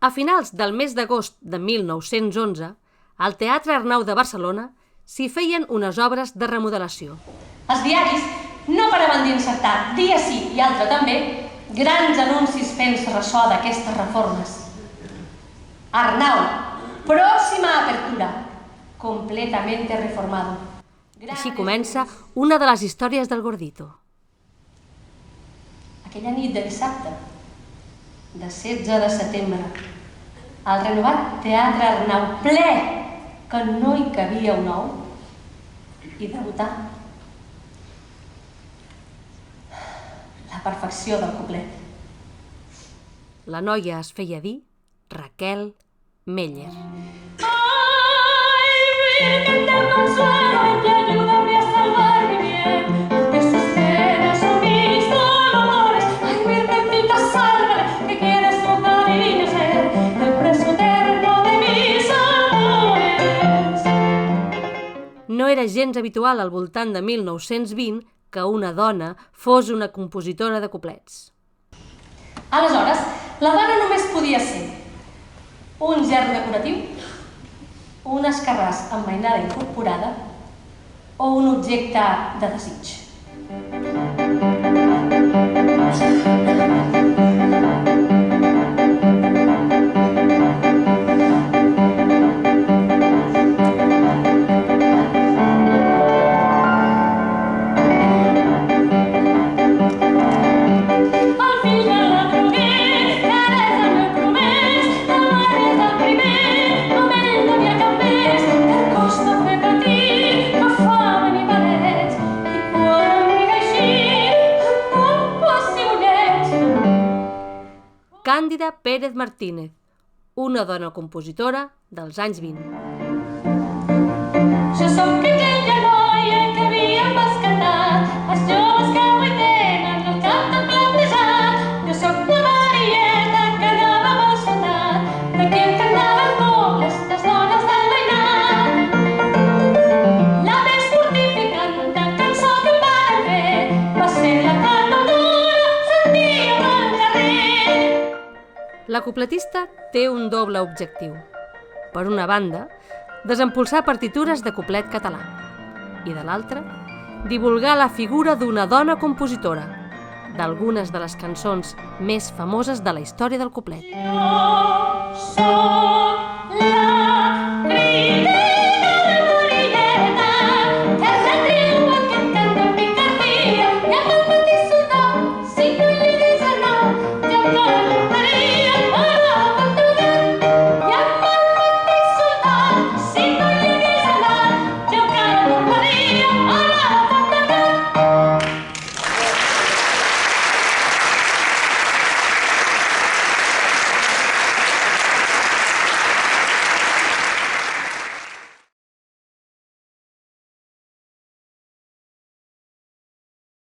A finals del mes d'agost de 1911, al Teatre Arnau de Barcelona s'hi feien unes obres de remodelació. Els diaris no paraven d'insertar, dia sí i altre també, grans anuncis fent ressò d'aquestes reformes. Arnau, próxima apertura, completamente reformado. Així comença una de les històries del Gordito. Aquella nit de dissabte, de 16 de setembre, al renovat Teatre Arnau ple, que no hi cabia un ou, i debutar la perfecció del couplet. La noia es feia dir Raquel Meller. Ay, Virgen del Consuelo, ven y ayúdame a salvar mi bien, de sus penas son mis dolores. Ay, Virgencita, sálvame, que quiere su cariño ser el preso eterno de mis amores. No era gens habitual al voltant de 1920 que una dona fos una compositora de couplets. Aleshores, la dona només podia ser un gerro decoratiu, un escarràs amb mainada incorporada o un objecte de desig. Càndida Pérez Martínez, una dona compositora dels anys 20. Jo sóc aquella noia que havia pescatat, els joves que avui tenen el cap tan platejat. Jo sóc la Marieta que anava amb el soldat, d'aquell que anaven cobles les dones del veïnat. La més mortificant cançó que em varen fer va ser la que no dura sentíem al carrer. La coupletista té un doble objectiu. Per una banda, desempolsar partitures de couplet català i, de l'altra, divulgar la figura d'una dona compositora d'algunes de les cançons més famoses de la història del couplet. Jo soy